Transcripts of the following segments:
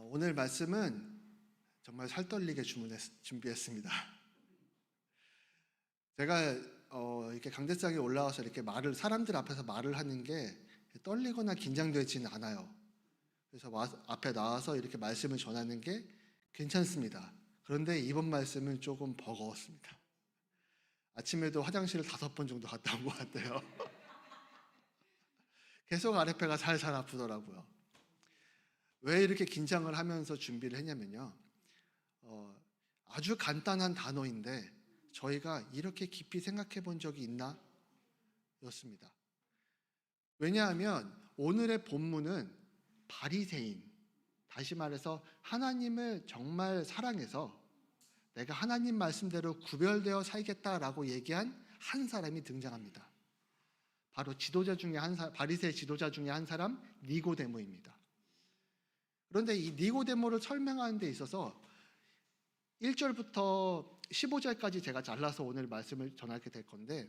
오늘 말씀은 정말 살떨리게 준비했습니다. 제가 이렇게 강대상에 올라와서 이렇게 사람들 앞에서 말을 하는 게 떨리거나 긴장되지는 않아요. 그래서 앞에 나와서 이렇게 말씀을 전하는 게 괜찮습니다. 그런데 이번 말씀은 조금 버거웠습니다. 아침에도 화장실을 5번 정도 갔다 온 것 같아요. 계속 아랫배가 살살 아프더라고요. 왜 이렇게 긴장을 하면서 준비를 했냐면요. 아주 간단한 단어인데 저희가 이렇게 깊이 생각해 본 적이 있나? 였습니다. 왜냐하면 오늘의 본문은 바리새인, 다시 말해서 하나님을 정말 사랑해서 내가 하나님 말씀대로 구별되어 살겠다라고 얘기한 한 사람이 등장합니다. 바로 바리새 지도자 중에 한 사람 니고데모입니다. 그런데 이 니고데모를 설명하는 데 있어서 1절부터 15절까지 제가 잘라서 오늘 말씀을 전하게 될 건데,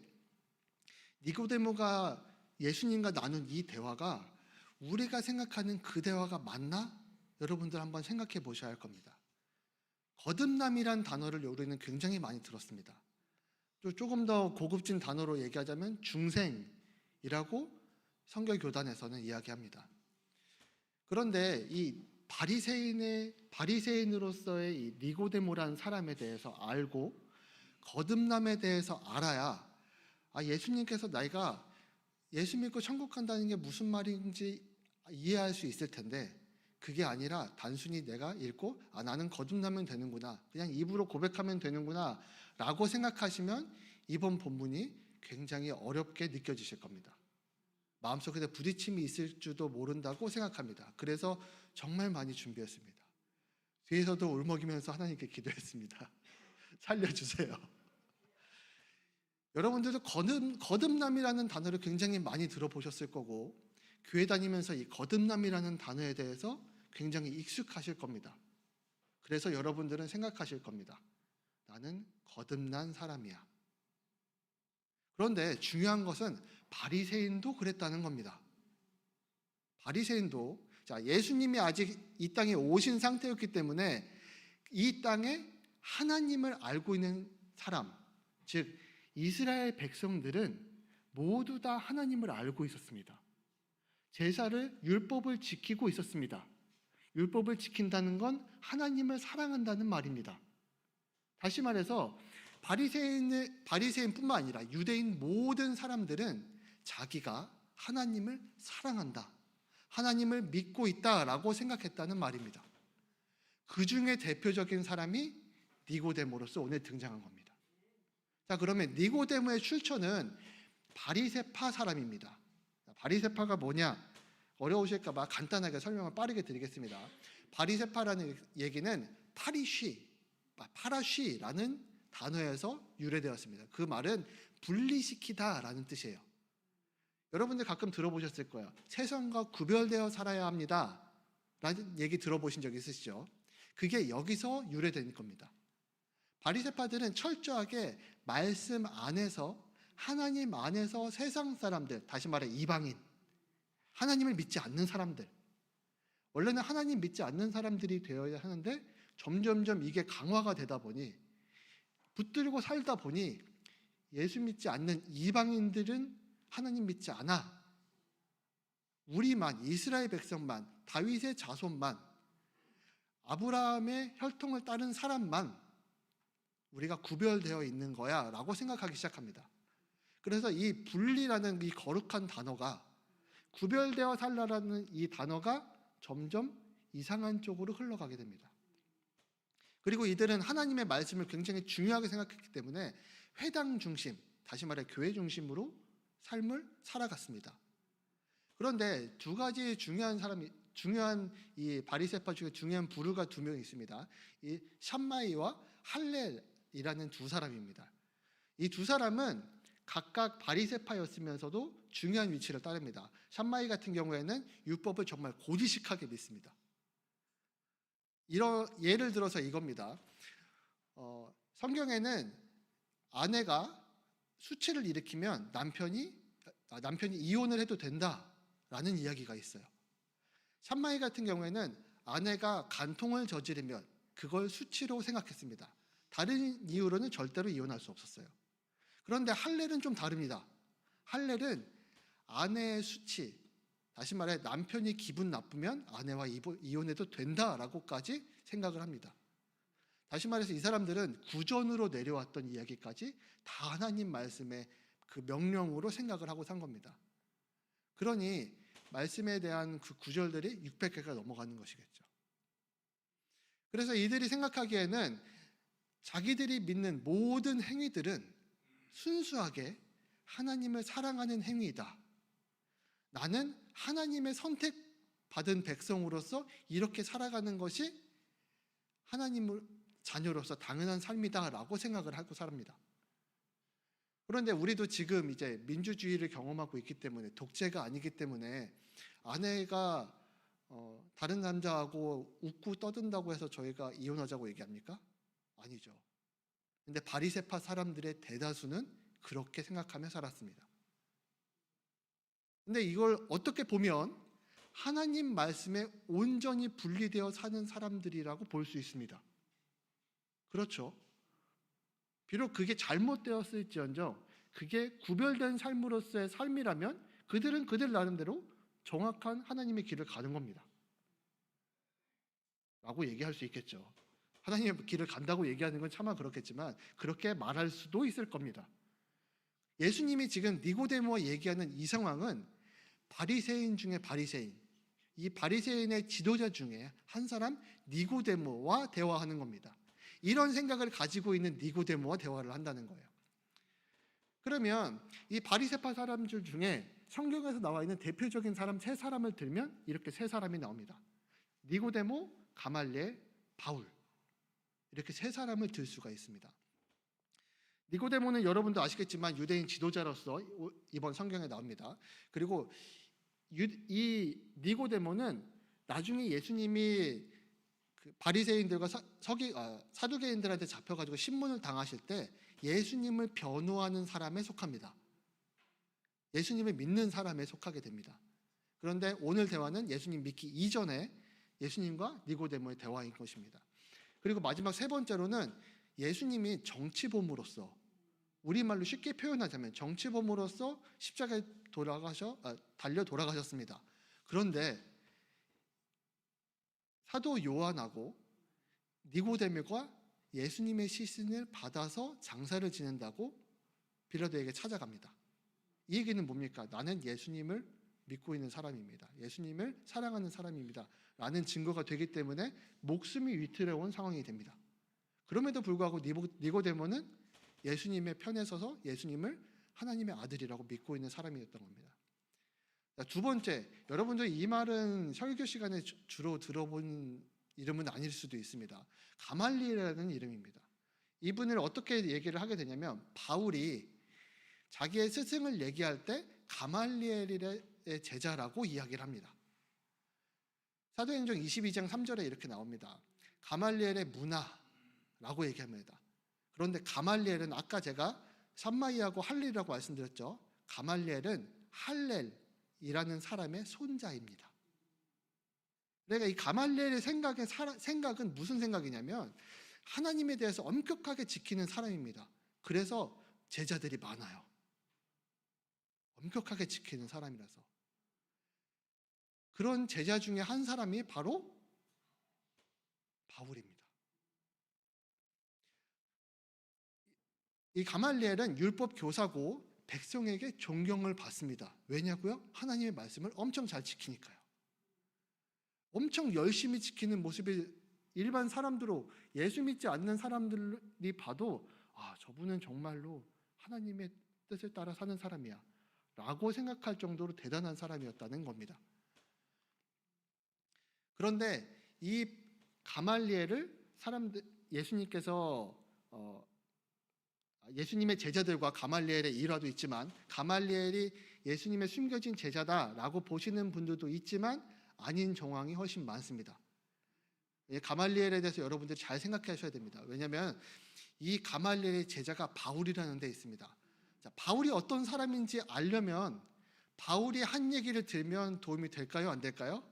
니고데모가 예수님과 나눈 이 대화가 우리가 생각하는 그 대화가 맞나? 여러분들 한번 생각해 보셔야 할 겁니다. 거듭남이란 단어를 우리는 굉장히 많이 들었습니다. 또 조금 더 고급진 단어로 얘기하자면 중생이라고 성결교단에서는 이야기합니다. 그런데 이 바리새인으로서의 이 니고데모라는 사람에 대해서 알고 거듭남에 대해서 알아야 예수님께서 내가 예수 믿고 천국 간다는 게 무슨 말인지 이해할 수 있을 텐데, 그게 아니라 단순히 내가 읽고 나는 거듭나면 되는구나, 그냥 입으로 고백하면 되는구나 라고 생각하시면 이번 본문이 굉장히 어렵게 느껴지실 겁니다. 마음속에 부딪힘이 있을 줄도 모른다고 생각합니다. 그래서 정말 많이 준비했습니다. 뒤에서도 울먹이면서 하나님께 기도했습니다. 살려주세요. 여러분들도 거듭남이라는 단어를 굉장히 많이 들어보셨을 거고, 교회 다니면서 이 거듭남이라는 단어에 대해서 굉장히 익숙하실 겁니다. 그래서 여러분들은 생각하실 겁니다. 나는 거듭난 사람이야. 그런데 중요한 것은 바리새인도 그랬다는 겁니다. 바리새인도 예수님이 아직 이 땅에 오신 상태였기 때문에 이 땅에 하나님을 알고 있는 사람, 즉 이스라엘 백성들은 모두 다 하나님을 알고 있었습니다. 율법을 지키고 있었습니다. 율법을 지킨다는 건 하나님을 사랑한다는 말입니다. 다시 말해서 바리새인뿐만 아니라 유대인 모든 사람들은 자기가 하나님을 사랑한다, 하나님을 믿고 있다라고 생각했다는 말입니다. 그 중에 대표적인 사람이 니고데모로서 오늘 등장한 겁니다. 그러면 니고데모의 출처는 바리새파 사람입니다. 바리새파가 뭐냐? 어려우실까 봐 간단하게 설명을 빠르게 드리겠습니다. 바리새파라는 얘기는 파라쉬라는 단어에서 유래되었습니다. 그 말은 분리시키다라는 뜻이에요. 여러분들 가끔 들어보셨을 거예요. 세상과 구별되어 살아야 합니다 라는 얘기 들어보신 적 있으시죠? 그게 여기서 유래된 겁니다. 바리새파들은 철저하게 말씀 안에서, 하나님 안에서 세상 사람들, 다시 말해 이방인, 하나님을 믿지 않는 사람들, 원래는 하나님 믿지 않는 사람들이 되어야 하는데 점점점 이게 강화가 되다 보니, 붙들고 살다 보니 예수 믿지 않는 이방인들은 하나님 믿지 않아, 우리만, 이스라엘 백성만, 다윗의 자손만, 아브라함의 혈통을 따른 사람만 우리가 구별되어 있는 거야 라고 생각하기 시작합니다. 그래서 이 분리라는 이 거룩한 단어가, 구별되어 살라라는 이 단어가 점점 이상한 쪽으로 흘러가게 됩니다. 그리고 이들은 하나님의 말씀을 굉장히 중요하게 생각했기 때문에 회당 중심, 다시 말해 교회 중심으로 삶을 살아갔습니다. 그런데 두 가지 중요한 이 바리새파 중에 중요한 부류가 2명 있습니다. 이 샴마이와 할렐이라는 2사람입니다. 이 2사람은 각각 바리새파였으면서도 중요한 위치를 따릅니다. 샴마이 같은 경우에는 율법을 정말 고지식하게 믿습니다. 예를 들어서 이겁니다. 성경에는 아내가 수치를 일으키면 남편이 이혼을 해도 된다라는 이야기가 있어요. 샴마이 같은 경우에는 아내가 간통을 저지르면 그걸 수치로 생각했습니다. 다른 이유로는 절대로 이혼할 수 없었어요. 그런데 할렐은 좀 다릅니다. 할렐은 아내의 수치, 다시 말해 남편이 기분 나쁘면 아내와 이혼해도 된다라고까지 생각을 합니다. 다시 말해서 이 사람들은 구전으로 내려왔던 이야기까지 다 하나님 말씀의 그 명령으로 생각을 하고 산 겁니다. 그러니 말씀에 대한 그 구절들이 600개가 넘어가는 것이겠죠. 그래서 이들이 생각하기에는 자기들이 믿는 모든 행위들은 순수하게 하나님을 사랑하는 행위이다. 나는 하나님의 선택받은 백성으로서 이렇게 살아가는 것이 하나님의 자녀로서 당연한 삶이다라고 생각을 하고 살합니다. 그런데 우리도 지금 이제 민주주의를 경험하고 있기 때문에, 독재가 아니기 때문에 아내가 다른 남자하고 웃고 떠든다고 해서 저희가 이혼하자고 얘기합니까? 아니죠. 근데 바리새파 사람들의 대다수는 그렇게 생각하며 살았습니다. 근데 이걸 어떻게 보면 하나님 말씀에 온전히 분리되어 사는 사람들이라고 볼 수 있습니다. 그렇죠. 비록 그게 잘못되었을지언정 그게 구별된 삶으로서의 삶이라면 그들은 그들 나름대로 정확한 하나님의 길을 가는 겁니다. 라고 얘기할 수 있겠죠. 하나님의 길을 간다고 얘기하는 건 차마 그렇겠지만 그렇게 말할 수도 있을 겁니다. 예수님이 지금 니고데모와 얘기하는 이 상황은 바리새인 중에 바리새인, 이 바리새인의 지도자 중에 한 사람 니고데모와 대화하는 겁니다. 이런 생각을 가지고 있는 니고데모와 대화를 한다는 거예요. 그러면 이 바리새파 사람들 중에 성경에서 나와 있는 대표적인 사람 세 사람을 들면 이렇게 세 사람이 나옵니다. 니고데모, 가말리엘, 바울, 이렇게 세 사람을 들 수가 있습니다. 니고데모는 여러분도 아시겠지만 유대인 지도자로서 이번 성경에 나옵니다. 그리고 이 니고데모는 나중에 예수님이 그 바리새인들과 사두개인들한테 잡혀가지고 신문을 당하실 때 예수님을 변호하는 사람에 속합니다. 예수님을 믿는 사람에 속하게 됩니다. 그런데 오늘 대화는 예수님 믿기 이전에 예수님과 니고데모의 대화인 것입니다. 그리고 마지막 세 번째로는 예수님이 정치범으로서, 우리말로 쉽게 표현하자면 정치범으로서 십자가에 달려 돌아가셨습니다. 그런데 사도 요한하고 니고데모가 예수님의 시신을 받아서 장사를 지낸다고 빌라도에게 찾아갑니다. 이 얘기는 뭡니까? 나는 예수님을 믿고 있는 사람입니다. 예수님을 사랑하는 사람입니다. 라는 증거가 되기 때문에 목숨이 위태로운 상황이 됩니다. 그럼에도 불구하고 니고데모는 예수님의 편에 서서 예수님을 하나님의 아들이라고 믿고 있는 사람이었던 겁니다. 두 번째, 여러분들 이 말은 설교 시간에 주로 들어본 이름은 아닐 수도 있습니다. 가말리엘이라는 이름입니다. 이분을 어떻게 얘기를 하게 되냐면 바울이 자기의 스승을 얘기할 때 가말리엘의 제자라고 이야기를 합니다. 사도행전 22장 3절에 이렇게 나옵니다. 가말리엘의 문화라고 얘기합니다. 그런데 가말리엘은 아까 제가 삼마이하고 할렐이라고 말씀드렸죠. 가말리엘은 할렐이라는 사람의 손자입니다. 그러니까 이 가말리엘의 생각은 무슨 생각이냐면 하나님에 대해서 엄격하게 지키는 사람입니다. 그래서 제자들이 많아요. 엄격하게 지키는 사람이라서. 그런 제자 중에 한 사람이 바로 바울입니다. 이 가말리엘은 율법 교사고 백성에게 존경을 받습니다. 왜냐고요? 하나님의 말씀을 엄청 잘 지키니까요. 엄청 열심히 지키는 모습이 일반 사람들로, 예수 믿지 않는 사람들이 봐도 저분은 정말로 하나님의 뜻을 따라 사는 사람이야 라고 생각할 정도로 대단한 사람이었다는 겁니다. 그런데 이 가말리엘을 예수님께서 예수님의 제자들과 가말리엘의 일화도 있지만 가말리엘이 예수님의 숨겨진 제자다라고 보시는 분들도 있지만 아닌 정황이 훨씬 많습니다. 가말리엘에 대해서 여러분들이 잘 생각하셔야 됩니다. 왜냐하면 이 가말리엘의 제자가 바울이라는 데 있습니다. 자, 바울이 어떤 사람인지 알려면 바울이 한 얘기를 들으면 도움이 될까요? 안 될까요?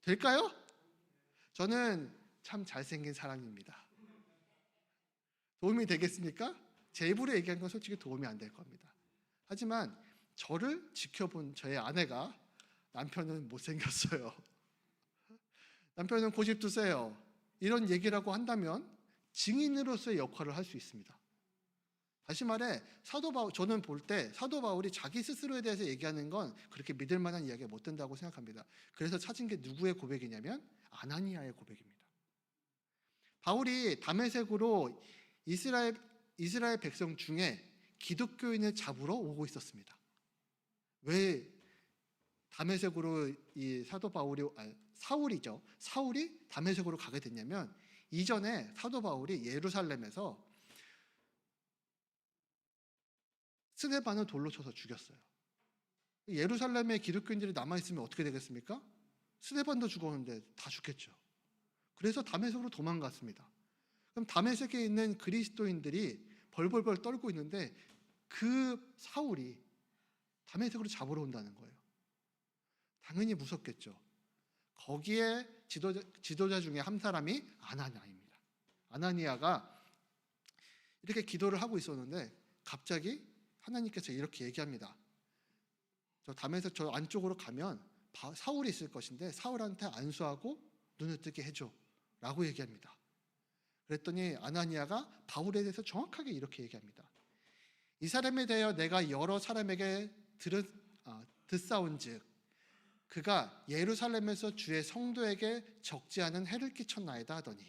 될까요? 저는 참 잘생긴 사람입니다. 도움이 되겠습니까? 제 입으로 얘기한 건 솔직히 도움이 안 될 겁니다. 하지만 저를 지켜본 저의 아내가 남편은 못생겼어요. 남편은 고집도 세요. 이런 얘기라고 한다면 증인으로서의 역할을 할 수 있습니다. 다시 말해 저는 볼 때 사도 바울이 자기 스스로에 대해서 얘기하는 건 그렇게 믿을 만한 이야기가 못 된다고 생각합니다. 그래서 찾은 게 누구의 고백이냐면 아나니아의 고백입니다. 바울이 다메섹으로 이스라엘 백성 중에 기독교인을 잡으러 오고 있었습니다. 왜 다메섹으로 이 사울이 다메섹으로 가게 됐냐면 이전에 사도 바울이 예루살렘에서 스데반을 돌로 쳐서 죽였어요. 예루살렘에 기독교인들이 남아있으면 어떻게 되겠습니까? 스데반도 죽었는데 다 죽겠죠. 그래서 다메섹으로 도망갔습니다. 그럼 다메섹에 있는 그리스도인들이 벌벌벌 떨고 있는데 그 사울이 다메섹으로 잡으러 온다는 거예요. 당연히 무섭겠죠. 거기에 지도자 중에 한 사람이 아나니아입니다. 아나니아가 이렇게 기도를 하고 있었는데 갑자기 하나님께서 이렇게 얘기합니다. 저 다메섹 저 안쪽으로 가면 사울이 있을 것인데 사울한테 안수하고 눈을 뜨게 해줘 라고 얘기합니다. 그랬더니 아나니아가 바울에 대해서 정확하게 이렇게 얘기합니다. 이 사람에 대하여 내가 여러 사람에게 듣사온즉 그가 예루살렘에서 주의 성도에게 적지 않은 해를 끼쳤나이다 하더니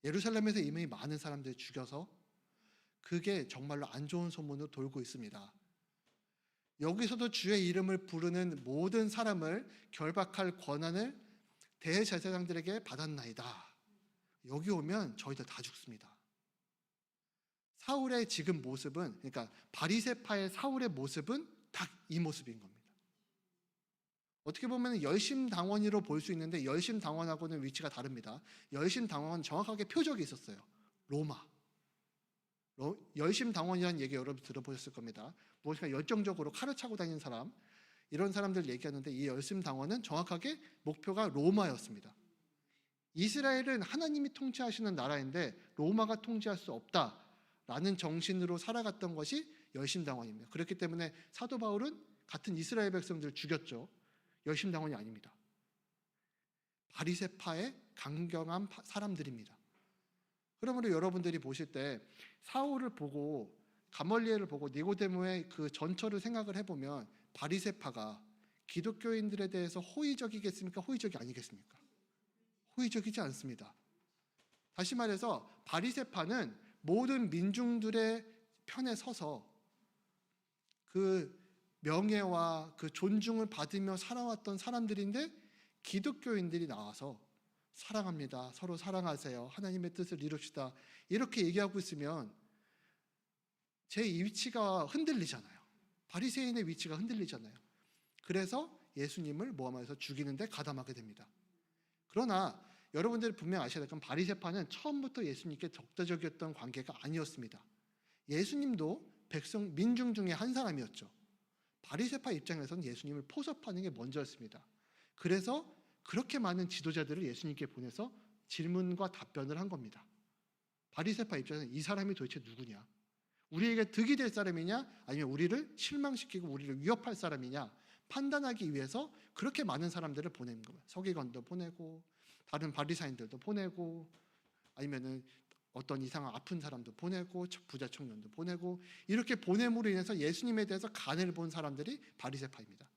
예루살렘에서 이미 많은 사람들을 죽여서 그게 정말로 안 좋은 소문으로 돌고 있습니다. 여기서도 주의 이름을 부르는 모든 사람을 결박할 권한을 대제사장들에게 받았나이다. 여기 오면 저희들 다 죽습니다. 사울의 지금 모습은, 그러니까 바리새파의 사울의 모습은 딱 이 모습인 겁니다. 어떻게 보면 열심당원으로 볼 수 있는데 열심당원하고는 위치가 다릅니다. 열심당원은 정확하게 표적이 있었어요. 로마. 열심당원이라는 얘기 여러분 들어보셨을 겁니다. 무엇인가 열정적으로 칼을 차고 다니는 사람, 이런 사람들 얘기하는데 이 열심당원은 정확하게 목표가 로마였습니다. 이스라엘은 하나님이 통치하시는 나라인데 로마가 통치할 수 없다라는 정신으로 살아갔던 것이 열심당원입니다. 그렇기 때문에 사도 바울은 같은 이스라엘 백성들을 죽였죠. 열심당원이 아닙니다. 바리새파의 강경한 사람들입니다. 그러므로 여러분들이 보실 때 사울을 보고 가멀리엘을 보고 니고데모의 그 전철을 생각을 해보면 바리새파가 기독교인들에 대해서 호의적이겠습니까? 호의적이 아니겠습니까? 호의적이지 않습니다. 다시 말해서 바리새파는 모든 민중들의 편에 서서 그 명예와 그 존중을 받으며 살아왔던 사람들인데 기독교인들이 나와서 사랑합니다. 서로 사랑하세요. 하나님의 뜻을 이룹시다. 이렇게 얘기하고 있으면 제 위치가 흔들리잖아요. 바리새인의 위치가 흔들리잖아요. 그래서 예수님을 모함해서 죽이는데 가담하게 됩니다. 그러나 여러분들이 분명 아셔야 될 건 바리새파는 처음부터 예수님께 적대적이었던 관계가 아니었습니다. 예수님도 민중 중에 한 사람이었죠. 바리새파 입장에서는 예수님을 포섭하는 게 먼저였습니다. 그래서 그렇게 많은 지도자들을 예수님께 보내서 질문과 답변을 한 겁니다. 바리새파 입장에서는 이 사람이 도대체 누구냐? 우리에게 득이 될 사람이냐? 아니면 우리를 실망시키고 우리를 위협할 사람이냐? 판단하기 위해서 그렇게 많은 사람들을 보내는 거예요. 서기관도 보내고 다른 바리사인들도 보내고 아니면은 어떤 이상한 아픈 사람도 보내고 부자 청년도 보내고 이렇게 보냄으로 인해서 예수님에 대해서 간을 본 사람들이 바리새파입니다.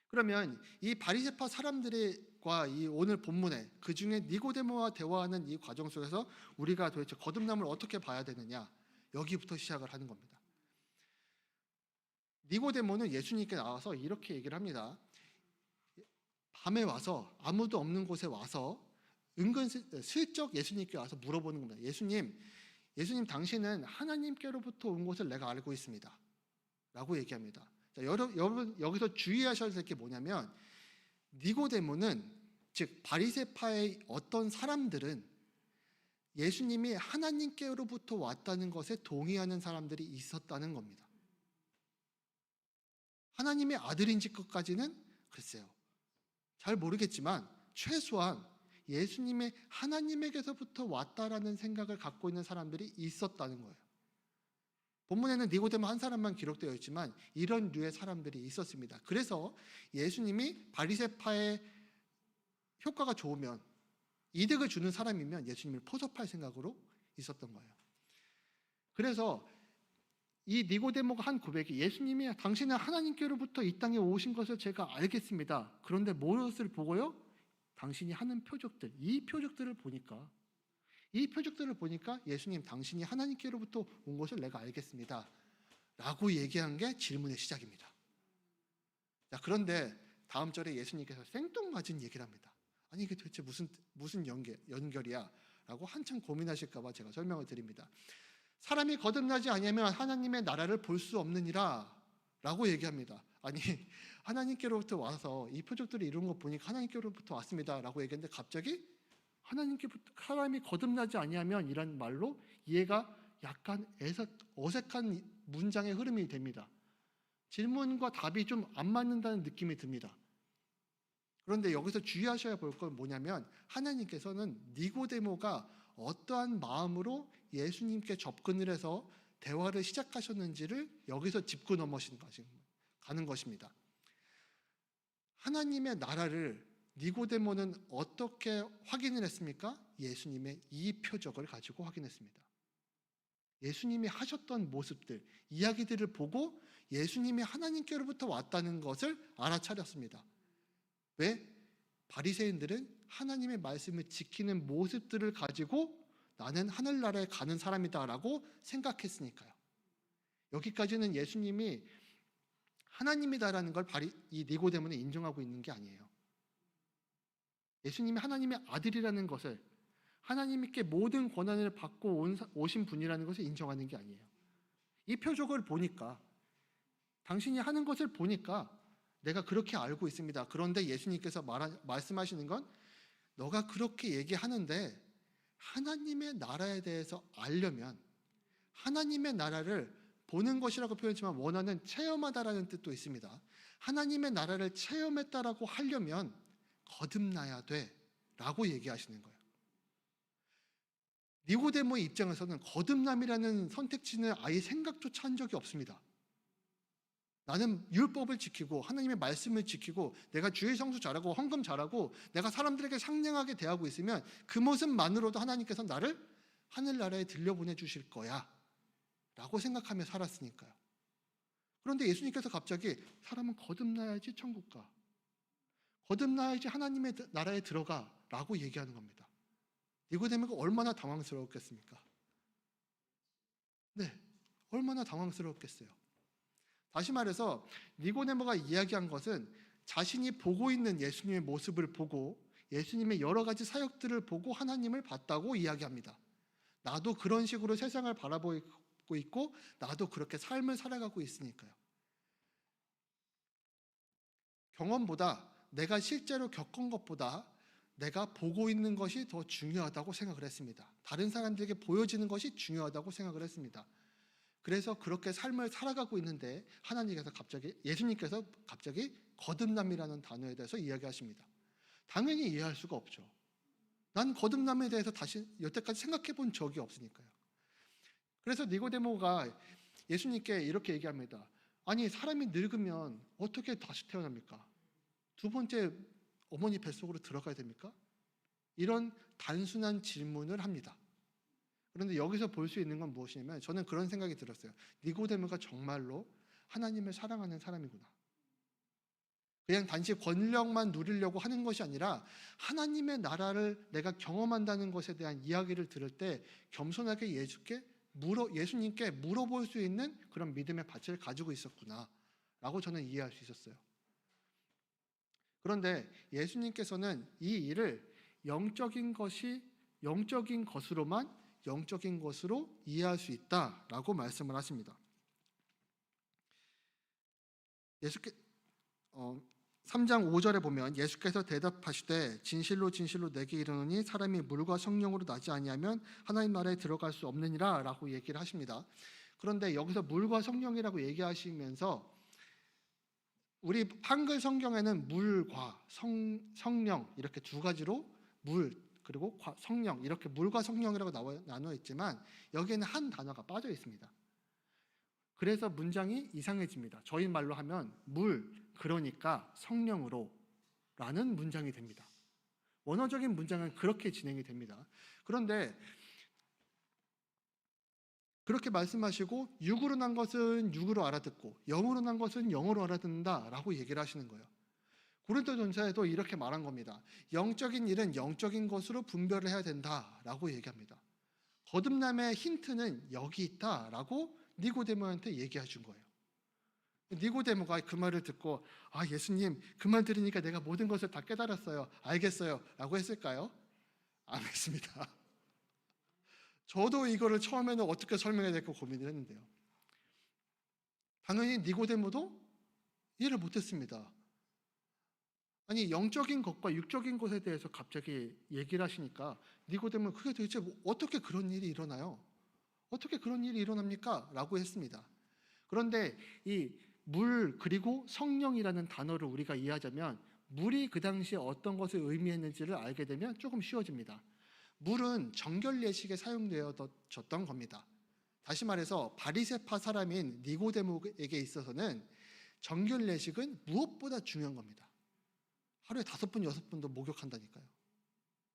그러면 이 바리새파 사람들과 이 오늘 본문에 그 중에 니고데모와 대화하는 이 과정 속에서 우리가 도대체 거듭남을 어떻게 봐야 되느냐, 여기부터 시작을 하는 겁니다. 니고데모는 예수님께 나와서 이렇게 얘기를 합니다. 밤에 와서 아무도 없는 곳에 와서 슬쩍 예수님께 와서 물어보는 겁니다. 예수님 당신은 하나님께로부터 온 것을 내가 알고 있습니다. 라고 얘기합니다. 자, 여러분 여기서 주의하셔야 될 게 뭐냐면 니고데모는 즉 바리새파의 어떤 사람들은 예수님이 하나님께로부터 왔다는 것에 동의하는 사람들이 있었다는 겁니다. 하나님의 아들인지 것까지는 글쎄요. 잘 모르겠지만 최소한 예수님이 하나님에게서부터 왔다라는 생각을 갖고 있는 사람들이 있었다는 거예요. 본문에는 니고데모 한 사람만 기록되어 있지만 이런 류의 사람들이 있었습니다. 그래서 예수님이 바리새파의 효과가 좋으면, 이득을 주는 사람이면 예수님을 포섭할 생각으로 있었던 거예요. 그래서 이 니고데모가 한 고백이, 예수님이 당신은 하나님께로부터 이 땅에 오신 것을 제가 알겠습니다. 그런데 무엇을 보고요? 당신이 하는 표적들, 이 표적들을 보니까 예수님, 당신이 하나님께로부터 온 것을 내가 알겠습니다 라고 얘기한 게 질문의 시작입니다. 자, 그런데 다음 절에 예수님께서 생뚱맞은 얘기를 합니다. 아니 이게 도대체 무슨 연결이야 라고 한참 고민하실까 봐 제가 설명을 드립니다. 사람이 거듭나지 아니하면 하나님의 나라를 볼 수 없느니라 라고 얘기합니다. 아니 하나님께로부터 와서 이 표적들을 이룬 거 보니까 하나님께로부터 왔습니다 라고 얘기했는데, 갑자기 사람이 거듭나지 아니하면 이란 말로 이해가 약간 어색한 문장의 흐름이 됩니다. 질문과 답이 좀 안 맞는다는 느낌이 듭니다. 그런데 여기서 주의하셔야 볼 건 뭐냐면, 하나님께서는 니고데모가 어떠한 마음으로 예수님께 접근을 해서 대화를 시작하셨는지를 여기서 짚고 가는 것입니다. 하나님의 나라를 니고데모는 어떻게 확인을 했습니까? 예수님의 이 표적을 가지고 확인했습니다. 예수님이 하셨던 모습들, 이야기들을 보고 예수님이 하나님께로부터 왔다는 것을 알아차렸습니다. 왜? 바리새인들은 하나님의 말씀을 지키는 모습들을 가지고 나는 하늘나라에 가는 사람이다라고 생각했으니까요. 여기까지는 예수님이 하나님이다라는 걸 이 니고데모는 인정하고 있는 게 아니에요. 예수님이 하나님의 아들이라는 것을, 하나님께 모든 권한을 받고 오신 분이라는 것을 인정하는 게 아니에요. 이 표적을 보니까, 당신이 하는 것을 보니까 내가 그렇게 알고 있습니다. 그런데 예수님께서 말씀하시는 건, 너가 그렇게 얘기하는데 하나님의 나라에 대해서 알려면, 하나님의 나라를 보는 것이라고 표현했지만 원하는 체험하다라는 뜻도 있습니다. 하나님의 나라를 체험했다라고 하려면 거듭나야 돼 라고 얘기하시는 거예요. 니고데모의 입장에서는 거듭남이라는 선택지는 아예 생각조차 한 적이 없습니다. 나는 율법을 지키고 하나님의 말씀을 지키고 내가 주일 성수 잘하고 헌금 잘하고 내가 사람들에게 상냥하게 대하고 있으면 그 모습만으로도 하나님께서 나를 하늘나라에 들려보내 주실 거야 라고 생각하며 살았으니까요. 그런데 예수님께서 갑자기 사람은 거듭나야지 천국 가, 거듭나야지 하나님의 나라에 들어가 라고 얘기하는 겁니다. 니고데모가 얼마나 당황스러웠겠습니까? 네, 얼마나 당황스러웠겠어요. 다시 말해서 니고데모가 이야기한 것은 자신이 보고 있는 예수님의 모습을 보고 예수님의 여러 가지 사역들을 보고 하나님을 봤다고 이야기합니다. 나도 그런 식으로 세상을 바라보고 있고 나도 그렇게 삶을 살아가고 있으니까요. 경험보다, 내가 실제로 겪은 것보다 내가 보고 있는 것이 더 중요하다고 생각을 했습니다. 다른 사람들에게 보여지는 것이 중요하다고 생각을 했습니다. 그래서 그렇게 삶을 살아가고 있는데 예수님께서 갑자기 거듭남이라는 단어에 대해서 이야기하십니다. 당연히 이해할 수가 없죠. 난 거듭남에 대해서 다시 여태까지 생각해 본 적이 없으니까요. 그래서 니고데모가 예수님께 이렇게 얘기합니다. 아니, 사람이 늙으면 어떻게 다시 태어납니까? 두 번째 어머니 뱃속으로 들어가야 됩니까? 이런 단순한 질문을 합니다. 그런데 여기서 볼 수 있는 건 무엇이냐면, 저는 그런 생각이 들었어요. 니고데모가 정말로 하나님을 사랑하는 사람이구나. 그냥 단지 권력만 누리려고 하는 것이 아니라 하나님의 나라를 내가 경험한다는 것에 대한 이야기를 들을 때 겸손하게 예수님께 물어볼 수 있는 그런 믿음의 밭을 가지고 있었구나 라고 저는 이해할 수 있었어요. 그런데 예수님께서는 이 일을 영적인 것으로 이해할 수 있다라고 말씀을 하십니다. 3장 5절에 보면 예수께서 대답하시되 진실로 진실로 내게 이르노니 사람이 물과 성령으로 나지 아니하면 하나님 나라에 들어갈 수 없느니라 라고 얘기를 하십니다. 그런데 여기서 물과 성령이라고 얘기하시면서 우리 한글 성경에는 물과 성령 이렇게 두 가지로 물 그리고 성령 이렇게 물과 성령이라고 나눠 있지만 여기에는 한 단어가 빠져 있습니다. 그래서 문장이 이상해집니다. 저희 말로 하면 물 그러니까 성령으로 라는 문장이 됩니다. 원어적인 문장은 그렇게 진행이 됩니다. 그런데 그렇게 말씀하시고 육으로 난 것은 육으로 알아듣고 영으로 난 것은 영으로 알아듣는다라고 얘기를 하시는 거예요. 고린도전서에도 이렇게 말한 겁니다. 영적인 일은 영적인 것으로 분별을 해야 된다라고 얘기합니다. 거듭남의 힌트는 여기 있다라고 니고데모한테 얘기해 준 거예요. 니고데모가 그 말을 듣고 예수님 그 말 들으니까 내가 모든 것을 다 깨달았어요. 알겠어요 라고 했을까요? 안 했습니다. 저도 이거를 처음에는 어떻게 설명해야 될까 고민을 했는데요. 당연히 니고데모도 이해를 못했습니다. 아니 영적인 것과 육적인 것에 대해서 갑자기 얘기를 하시니까 니고데모는 그게 도대체 어떻게 그런 일이 일어나요? 어떻게 그런 일이 일어납니까? 라고 했습니다. 그런데 이 물 그리고 성령이라는 단어를 우리가 이해하자면 물이 그 당시에 어떤 것을 의미했는지를 알게 되면 조금 쉬워집니다. 물은 정결 예식에 사용되어졌던 겁니다. 다시 말해서 바리새파 사람인 니고데모에게 있어서는 정결 예식은 무엇보다 중요한 겁니다. 하루에 5번, 6번도 목욕한다니까요.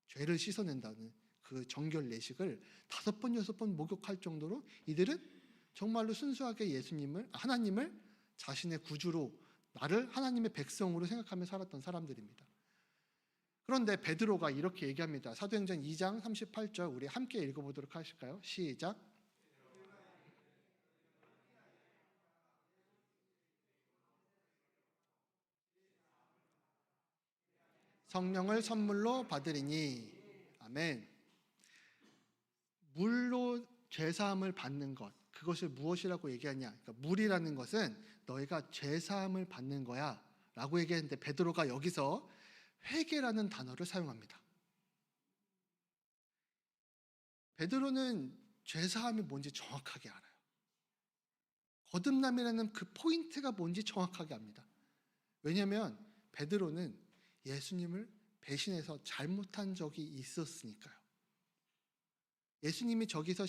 죄를 씻어낸다는 그 정결 예식을 5번, 6번 목욕할 정도로 이들은 정말로 순수하게 하나님을 자신의 구주로 나를 하나님의 백성으로 생각하며 살았던 사람들입니다. 그런데 베드로가 이렇게 얘기합니다. 사도행전 2장 38절 우리 함께 읽어보도록 하실까요? 시작. 성령을 선물로 받으리니. 아멘. 물로 죄사함을 받는 것, 그것을 무엇이라고 얘기하냐? 그러니까 물이라는 것은 너희가 죄사함을 받는 거야 라고 얘기했는데 베드로가 여기서 회개라는 단어를 사용합니다. 베드로는 죄사함이 뭔지 정확하게 알아요. 거듭남이라는 그 포인트가 뭔지 정확하게 압니다. 왜냐하면 베드로는 예수님을 배신해서 잘못한 적이 있었으니까요. 예수님이 저기서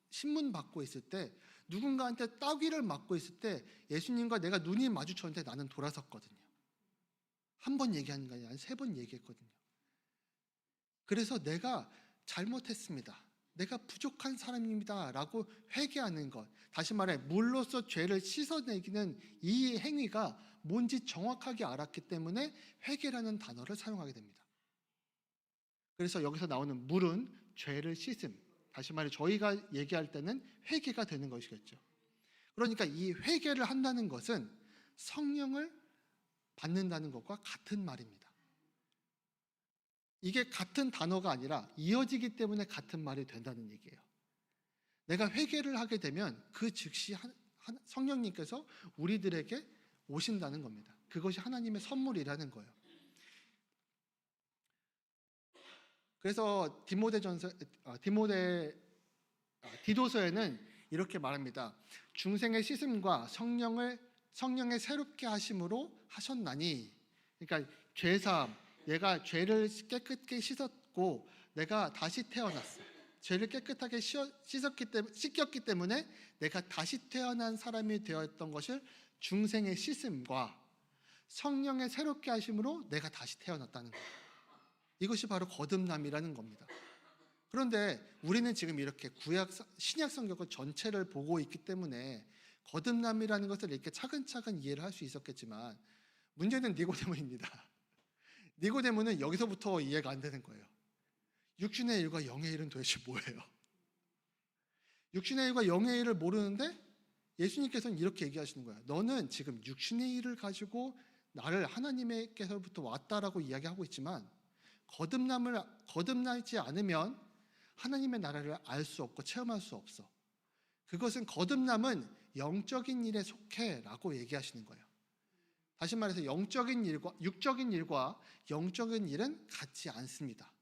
신문 받고 있을 때 누군가한테 따귀를 맞고 있을 때 예수님과 내가 눈이 마주쳤는데 나는 돌아섰거든요. 한 번 얘기하는 게 아니라 3번 얘기했거든요. 그래서 내가 잘못했습니다. 내가 부족한 사람입니다 라고 회개하는 것, 다시 말해 물로써 죄를 씻어내기는 이 행위가 뭔지 정확하게 알았기 때문에 회개라는 단어를 사용하게 됩니다. 그래서 여기서 나오는 물은 죄를 씻음, 다시 말해 저희가 얘기할 때는 회개가 되는 것이겠죠. 그러니까 이 회개를 한다는 것은 성령을 받는다는 것과 같은 말입니다. 이게 같은 단어가 아니라 이어지기 때문에 같은 말이 된다는 얘기예요. 내가 회개를 하게 되면 그 즉시 성령님께서 우리들에게 오신다는 겁니다. 그것이 하나님의 선물이라는 거예요. 그래서 디도서에는 이렇게 말합니다. 중생의 씻음과 성령의 새롭게 하심으로 하셨나니. 그러니까 죄사함, 내가 죄를 깨끗게 씻었고 내가 다시 태어났어. 죄를 깨끗하게 씻겼기 때문에 내가 다시 태어난 사람이 되었던 것을 중생의 씻음과 성령의 새롭게 하심으로 내가 다시 태어났다는 거예요. 이것이 바로 거듭남이라는 겁니다. 그런데 우리는 지금 이렇게 신약 성경 전체를 보고 있기 때문에 거듭남이라는 것을 이렇게 차근차근 이해를 할 수 있었겠지만 문제는 니고데모입니다. 니고데모는 여기서부터 이해가 안 되는 거예요. 육신의 일과 영의 일은 도대체 뭐예요? 육신의 일과 영의 일을 모르는데 예수님께서는 이렇게 얘기하시는 거예요. 너는 지금 육신의 일을 가지고 나를 하나님께서부터 왔다라고 이야기하고 있지만 거듭나지 않으면 하나님의 나라를 알 수 없고 체험할 수 없어. 그것은 거듭남은 영적인 일에 속해라고 얘기하시는 거예요. 다시 말해서 육적인 일과 영적인 일은 같지 않습니다.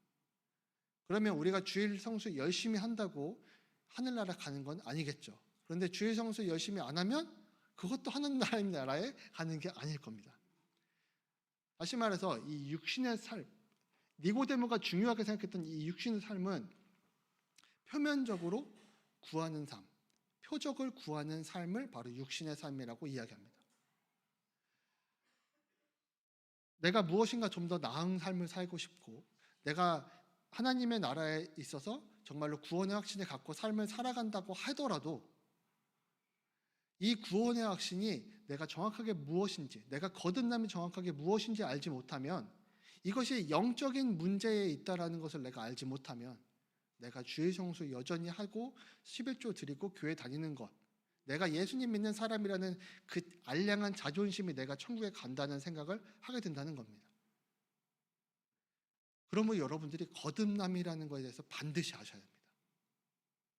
그러면 우리가 주일 성수 열심히 한다고 하늘나라 가는 건 아니겠죠. 그런데 주일 성수 열심히 안 하면 그것도 하늘나라의 나라에 가는 게 아닐 겁니다. 다시 말해서 이 육신의 삶, 니고데모가 중요하게 생각했던 이 육신의 삶은 표면적으로 구하는 삶, 표적을 구하는 삶을 바로 육신의 삶이라고 이야기합니다. 내가 무엇인가 좀 더 나은 삶을 살고 싶고, 내가 하나님의 나라에 있어서 정말로 구원의 확신을 갖고 삶을 살아간다고 하더라도 이 구원의 확신이 내가 정확하게 무엇인지, 내가 거듭남이 정확하게 무엇인지 알지 못하면, 이것이 영적인 문제에 있다라는 것을 내가 알지 못하면, 내가 주의 성수 여전히 하고 11조 드리고 교회 다니는 것, 내가 예수님 믿는 사람이라는 그 알량한 자존심이 내가 천국에 간다는 생각을 하게 된다는 겁니다. 그러면 여러분들이 거듭남이라는 것에 대해서 반드시 아셔야 됩니다.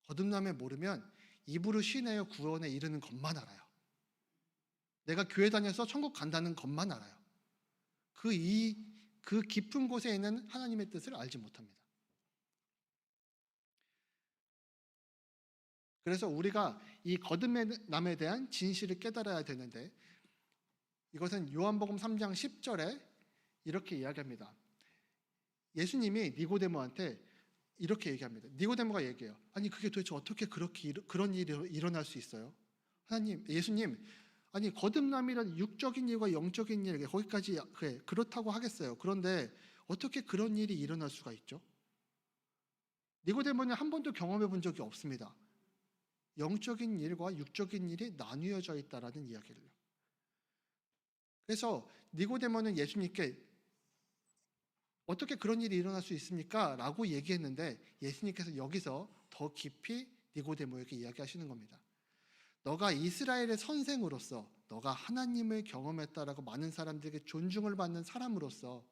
거듭남을 모르면 입으로 시내어 구원에 이르는 것만 알아요. 내가 교회 다녀서 천국 간다는 것만 알아요. 그 깊은 곳에 있는 하나님의 뜻을 알지 못합니다. 그래서 우리가 이 거듭남에 대한 진실을 깨달아야 되는데, 이것은 요한복음 3장 10절에 이렇게 이야기합니다. 예수님이 니고데모한테 이렇게 얘기합니다. 니고데모가 얘기해요. 아니 그게 도대체 어떻게 그런 일이 일어날 수 있어요? 예수님, 아니 거듭남이란 육적인 일과 영적인 일, 거기까지 그래, 그렇다고 하겠어요. 그런데 어떻게 그런 일이 일어날 수가 있죠? 니고데모는 한 번도 경험해 본 적이 없습니다. 영적인 일과 육적인 일이 나뉘어져 있다라는 이야기를. 그래서 니고데모는 예수님께 어떻게 그런 일이 일어날 수 있습니까? 라고 얘기했는데, 예수님께서 여기서 더 깊이 니고데모에게 이야기하시는 겁니다. 너가 이스라엘의 선생으로서, 너가 하나님을 경험했다라고 많은 사람들에게 존중을 받는 사람으로서,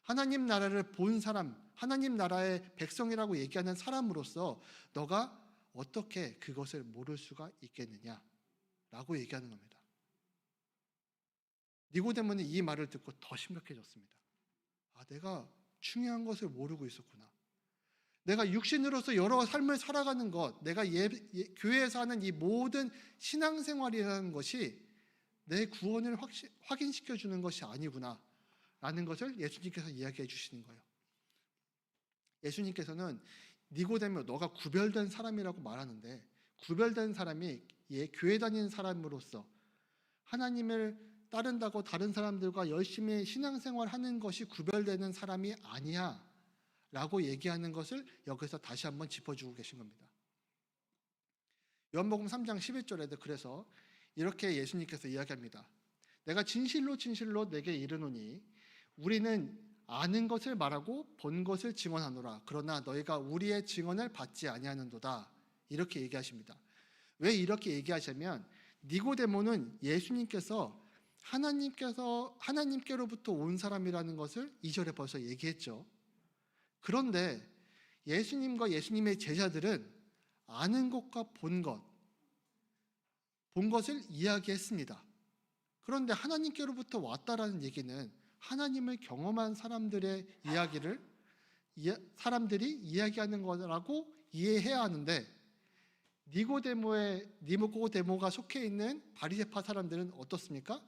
하나님 나라를 본 사람, 하나님 나라의 백성이라고 얘기하는 사람으로서 너가 어떻게 그것을 모를 수가 있겠느냐라고 얘기하는 겁니다. 니고데모는 이 말을 듣고 더 심각해졌습니다. 아, 내가 중요한 것을 모르고 있었구나. 내가 육신으로서 여러 삶을 살아가는 것, 내가 교회에서 하는 이 모든 신앙생활이라는 것이 내 구원을 확인시켜주는 것이 아니구나 라는 것을 예수님께서 이야기해 주시는 거예요. 예수님께서는 니고데모, 너가 구별된 사람이라고 말하는데, 구별된 사람이 교회 다니는 사람으로서 하나님을 따른다고 다른 사람들과 열심히 신앙생활 하는 것이 구별되는 사람이 아니야 라고 얘기하는 것을 여기서 다시 한번 짚어주고 계신 겁니다. 요한복음 3장 11절에도 그래서 이렇게 예수님께서 이야기합니다. 내가 진실로 진실로 내게 이르노니 우리는 아는 것을 말하고 본 것을 증언하노라. 그러나 너희가 우리의 증언을 받지 아니하는도다. 이렇게 얘기하십니다. 왜 이렇게 얘기하시냐면, 니고데모는 예수님께서 하나님께로부터 온 사람이라는 것을 2절에 벌써 얘기했죠. 그런데 예수님과 예수님의 제자들은 아는 것과 본 것을 이야기했습니다. 그런데 하나님께로부터 왔다라는 얘기는 하나님을 경험한 사람들의 이야기를 사람들이 이야기하는 거라고 이해해야 하는데, 니고데모가 속해 있는 바리새파 사람들은 어떻습니까?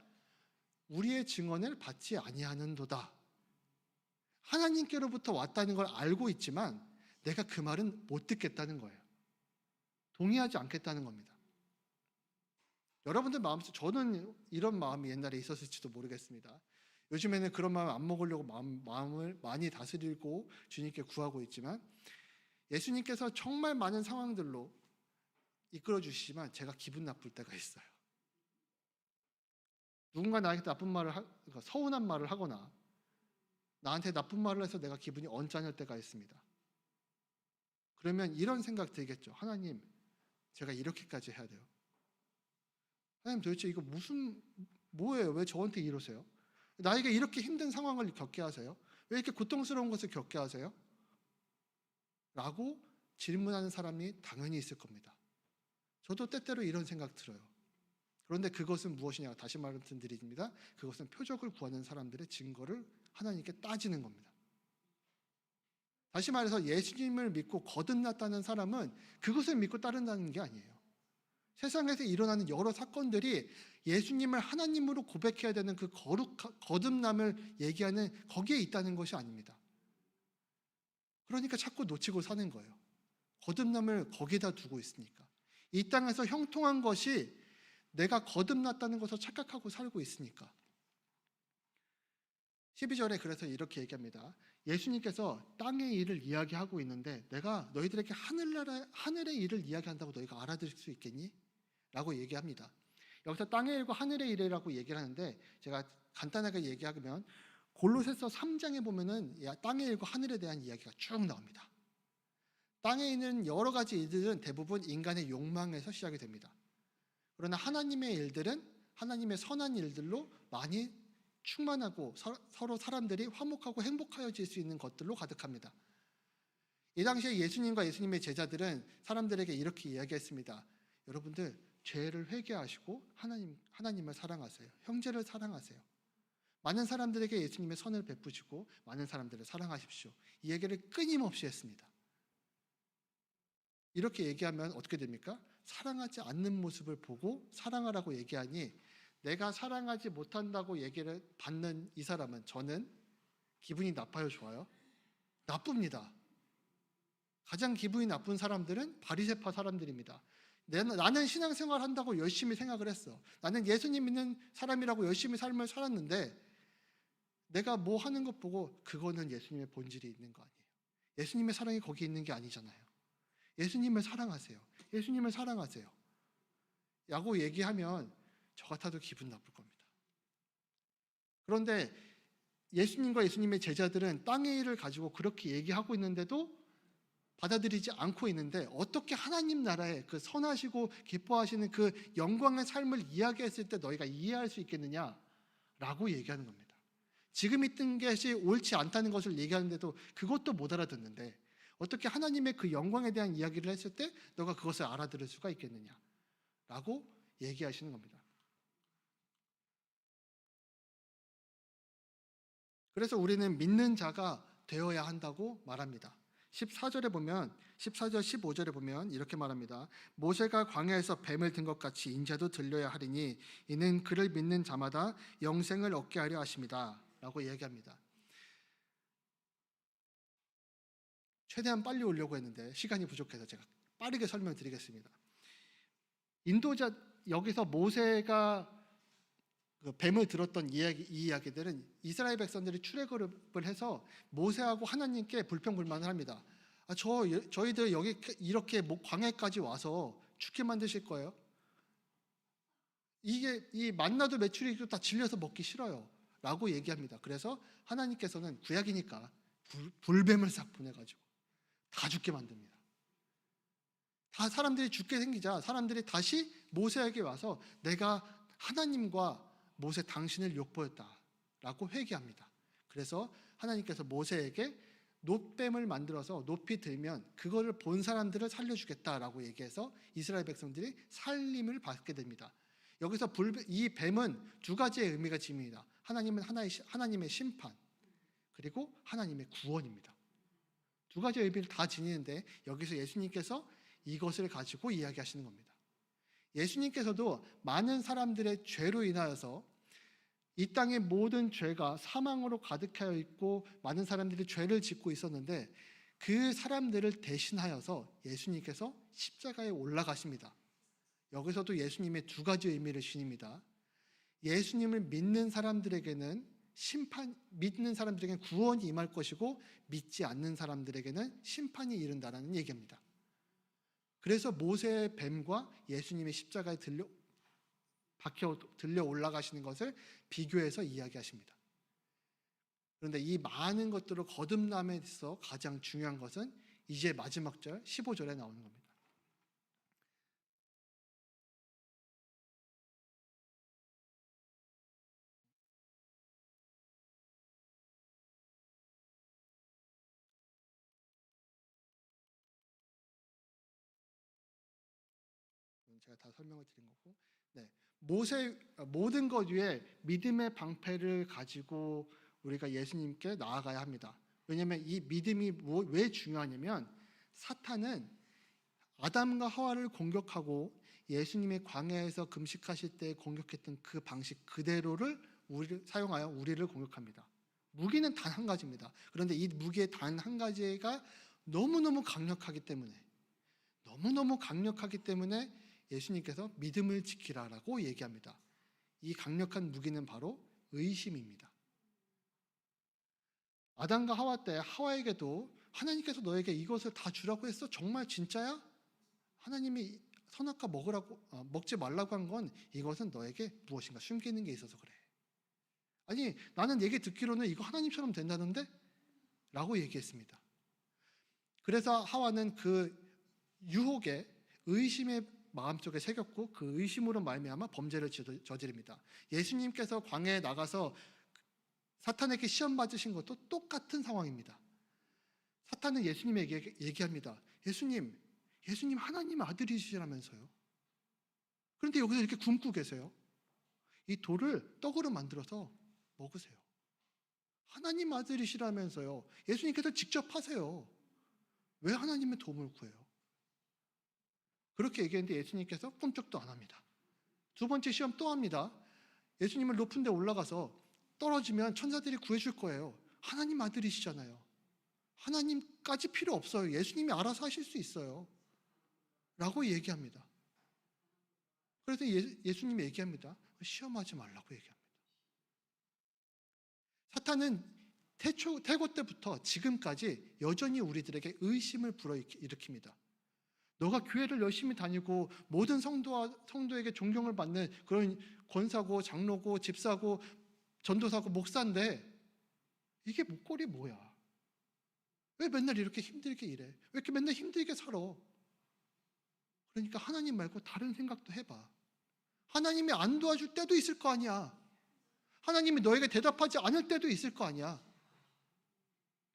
우리의 증언을 받지 아니하는도다. 하나님께로부터 왔다는 걸 알고 있지만 내가 그 말은 못 듣겠다는 거예요. 동의하지 않겠다는 겁니다. 여러분들 마음속, 저는 이런 마음이 옛날에 있었을지도 모르겠습니다. 요즘에는 그런 마음 안 먹으려고 마음을 많이 다스리고 주님께 구하고 있지만, 예수님께서 정말 많은 상황들로 이끌어 주시지만 제가 기분 나쁠 때가 있어요. 누군가 나한테 나쁜 말을 그러니까 서운한 말을 하거나 나한테 나쁜 말을 해서 내가 기분이 언짢을 때가 있습니다. 그러면 이런 생각 들겠죠. 하나님, 제가 이렇게까지 해야 돼요? 하나님, 도대체 이거 뭐예요? 왜 저한테 이러세요? 나에게 이렇게 힘든 상황을 겪게 하세요? 왜 이렇게 고통스러운 것을 겪게 하세요? 라고 질문하는 사람이 당연히 있을 겁니다. 저도 때때로 이런 생각 들어요. 그런데 그것은 무엇이냐? 다시 말씀드립니다. 그것은 표적을 구하는 사람들의 증거를 하나님께 따지는 겁니다. 다시 말해서 예수님을 믿고 거듭났다는 사람은 그것을 믿고 따른다는 게 아니에요. 세상에서 일어나는 여러 사건들이 예수님을 하나님으로 고백해야 되는 그 거듭남을 얘기하는 거기에 있다는 것이 아닙니다. 그러니까 자꾸 놓치고 사는 거예요. 거듭남을 거기에다 두고 있으니까. 이 땅에서 형통한 것이 내가 거듭났다는 것을 착각하고 살고 있으니까. 12절에 그래서 이렇게 얘기합니다. 예수님께서 땅의 일을 이야기하고 있는데 내가 너희들에게 하늘의 일을 이야기한다고 너희가 알아들을 수 있겠니? 라고 얘기합니다. 여기서 땅의 일과 하늘의 일이라고 얘기를 하는데 제가 간단하게 얘기하면 골로새서 3장에 보면은 땅의 일과 하늘에 대한 이야기가 쭉 나옵니다. 땅에 있는 여러 가지 일들은 대부분 인간의 욕망에서 시작이 됩니다. 그러나 하나님의 일들은 하나님의 선한 일들로 많이 충만하고 서로 사람들이 화목하고 행복하여질 수 있는 것들로 가득합니다. 이 당시에 예수님과 예수님의 제자들은 사람들에게 이렇게 이야기했습니다. 여러분들 죄를 회개하시고 하나님을 사랑하세요. 형제를 사랑하세요. 많은 사람들에게 예수님의 선을 베푸시고 많은 사람들을 사랑하십시오. 이 얘기를 끊임없이 했습니다. 이렇게 얘기하면 어떻게 됩니까? 사랑하지 않는 모습을 보고 사랑하라고 얘기하니 내가 사랑하지 못한다고 얘기를 받는 이 사람은 저는 기분이 나빠요, 좋아요? 나쁩니다. 가장 기분이 나쁜 사람들은 바리새파 사람들입니다. 나는 신앙생활 한다고 열심히 생각을 했어. 나는 예수님 믿는 사람이라고 열심히 삶을 살았는데 내가 뭐 하는 것 보고 그거는 예수님의 본질이 있는 거 아니에요. 예수님의 사랑이 거기 있는 게 아니잖아요. 예수님을 사랑하세요. 예수님을 사랑하세요. 라고 얘기하면 저 같아도 기분 나쁠 겁니다. 그런데 예수님과 예수님의 제자들은 땅의 일을 가지고 그렇게 얘기하고 있는데도 받아들이지 않고 있는데 어떻게 하나님 나라의 그 선하시고 기뻐하시는 그 영광의 삶을 이야기했을 때 너희가 이해할 수 있겠느냐라고 얘기하는 겁니다. 지금 있던 것이 옳지 않다는 것을 얘기하는데도 그것도 못 알아듣는데 어떻게 하나님의 그 영광에 대한 이야기를 했을 때 너가 그것을 알아들을 수가 있겠느냐라고 얘기하시는 겁니다. 그래서 우리는 믿는 자가 되어야 한다고 말합니다. 14절 15절에 보면 이렇게 말합니다. 모세가 광야에서 뱀을 든 것 같이 인자도 들려야 하리니 이는 그를 믿는 자마다 영생을 얻게 하려 하십니다. 라고 얘기합니다. 최대한 빨리 오려고 했는데 시간이 부족해서 제가 빠르게 설명드리겠습니다. 여기서 모세가 그 뱀을 들었던 이 이야기들은 이스라엘 백성들이 출애굽을 해서 모세하고 하나님께 불평불만을 합니다. 저희들 여기 이렇게 광야까지 와서 죽게 만드실 거예요? 이 만나도 메추리도 다 질려서 먹기 싫어요. 라고 얘기합니다. 그래서 하나님께서는 구약이니까 불뱀을 싹 보내가지고 다 죽게 만듭니다. 다 사람들이 죽게 생기자 사람들이 다시 모세에게 와서 내가 하나님과 모세 당신을 욕보였다라고 회개합니다. 그래서 하나님께서 모세에게 놋뱀을 만들어서 높이 들면 그거를 본 사람들을 살려주겠다라고 얘기해서 이스라엘 백성들이 살림을 받게 됩니다. 여기서 이 뱀은 두 가지의 의미가 지닙니다. 하나님은 하나님의 심판 그리고 하나님의 구원입니다. 두 가지 의미를 다 지니는데 여기서 예수님께서 이것을 가지고 이야기하시는 겁니다. 예수님께서도 많은 사람들의 죄로 인하여서 이 땅의 모든 죄가 사망으로 가득하여 있고 많은 사람들이 죄를 짓고 있었는데 그 사람들을 대신하여서 예수님께서 십자가에 올라가십니다. 여기서도 예수님의 두 가지 의미를 지닙니다. 예수님을 믿는 사람들에게는 믿는 사람들에게는 구원이 임할 것이고 믿지 않는 사람들에게는 심판이 이른다라는 얘기입니다. 그래서 모세의 뱀과 예수님의 십자가에 들려 올라가시는 것을 비교해서 이야기하십니다. 그런데 이 많은 것들을 거듭남에서 가장 중요한 것은 이제 마지막 절 15절에 나오는 겁니다. 제가 다 설명을 드린 거고, 모든 것 위에 믿음의 방패를 가지고 우리가 예수님께 나아가야 합니다. 왜냐하면 이 믿음이 왜 중요하냐면 사탄은 아담과 하와를 공격하고 예수님이 광야에서 금식하실 때 공격했던 그 방식 그대로를 사용하여 우리를 공격합니다. 무기는 단 한 가지입니다. 그런데 이 무기의 단 한 가지가 너무너무 강력하기 때문에 예수님께서 믿음을 지키라라고 얘기합니다. 이 강력한 무기는 바로 의심입니다. 아담과 하와 때 하와에게도 하나님께서 너에게 이것을 다 주라고 했어? 정말 진짜야? 하나님이 선악과 먹지 말라고 한 건 이것은 너에게 무엇인가 숨기는 게 있어서 그래. 아니, 나는 얘기 듣기로는 이거 하나님처럼 된다는데? 라고 얘기했습니다. 그래서 하와는 그 유혹에 의심의 마음속에 새겼고 그 의심으로 말미암아 범죄를 저지릅니다. 예수님께서 광야에 나가서 사탄에게 시험 받으신 것도 똑같은 상황입니다. 사탄은 예수님에게 얘기합니다. 예수님 하나님 아들이시라면서요. 그런데 여기서 이렇게 굶고 계세요. 이 돌을 떡으로 만들어서 먹으세요. 하나님 아들이시라면서요. 예수님께서 직접 하세요. 왜 하나님의 도움을 구해요? 그렇게 얘기했는데 예수님께서 꿈쩍도 안 합니다. 두 번째 시험 또 합니다. 예수님을 높은 데 올라가서 떨어지면 천사들이 구해줄 거예요. 하나님 아들이시잖아요. 하나님까지 필요 없어요. 예수님이 알아서 하실 수 있어요. 라고 얘기합니다. 그래서 예수님이 얘기합니다. 시험하지 말라고 얘기합니다. 사탄은 태고 때부터 지금까지 여전히 우리들에게 의심을 불어일으킵니다. 너가 교회를 열심히 다니고 모든 성도에게 존경을 받는 그런 권사고 장로고 집사고 전도사고 목사인데 이게 목걸이 뭐야? 왜 맨날 이렇게 힘들게 일해? 왜 이렇게 맨날 힘들게 살아? 그러니까 하나님 말고 다른 생각도 해봐. 하나님이 안 도와줄 때도 있을 거 아니야. 하나님이 너에게 대답하지 않을 때도 있을 거 아니야.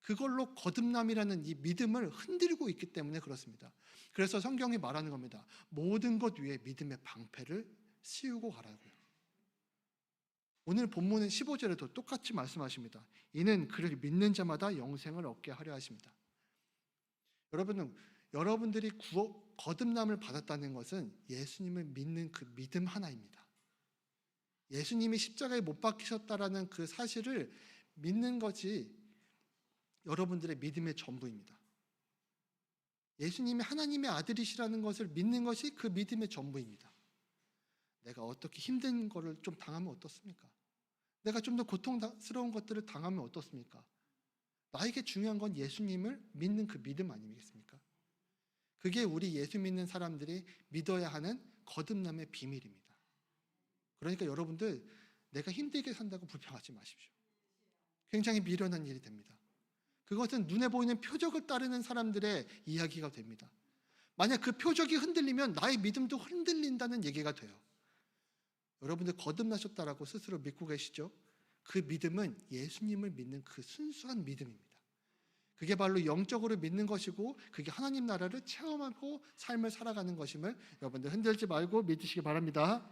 그걸로 거듭남이라는 이 믿음을 흔들고 있기 때문에 그렇습니다. 그래서 성경이 말하는 겁니다. 모든 것 위에 믿음의 방패를 씌우고 가라고요. 오늘 본문은 15절에도 똑같이 말씀하십니다. 이는 그를 믿는 자마다 영생을 얻게 하려 하십니다. 여러분들이 거듭남을 받았다는 것은 예수님을 믿는 그 믿음 하나입니다. 예수님이 십자가에 못 박히셨다라는 그 사실을 믿는 것이 여러분들의 믿음의 전부입니다. 예수님이 하나님의 아들이시라는 것을 믿는 것이 그 믿음의 전부입니다. 내가 어떻게 힘든 거를 좀 당하면 어떻습니까? 내가 좀 더 고통스러운 것들을 당하면 어떻습니까? 나에게 중요한 건 예수님을 믿는 그 믿음 아니겠습니까? 그게 우리 예수 믿는 사람들이 믿어야 하는 거듭남의 비밀입니다. 그러니까 여러분들 내가 힘들게 산다고 불평하지 마십시오. 굉장히 미련한 일이 됩니다. 그것은 눈에 보이는 표적을 따르는 사람들의 이야기가 됩니다. 만약 그 표적이 흔들리면 나의 믿음도 흔들린다는 얘기가 돼요. 여러분들 거듭나셨다라고 스스로 믿고 계시죠? 그 믿음은 예수님을 믿는 그 순수한 믿음입니다. 그게 바로 영적으로 믿는 것이고 그게 하나님 나라를 체험하고 삶을 살아가는 것임을 여러분들 흔들지 말고 믿으시기 바랍니다.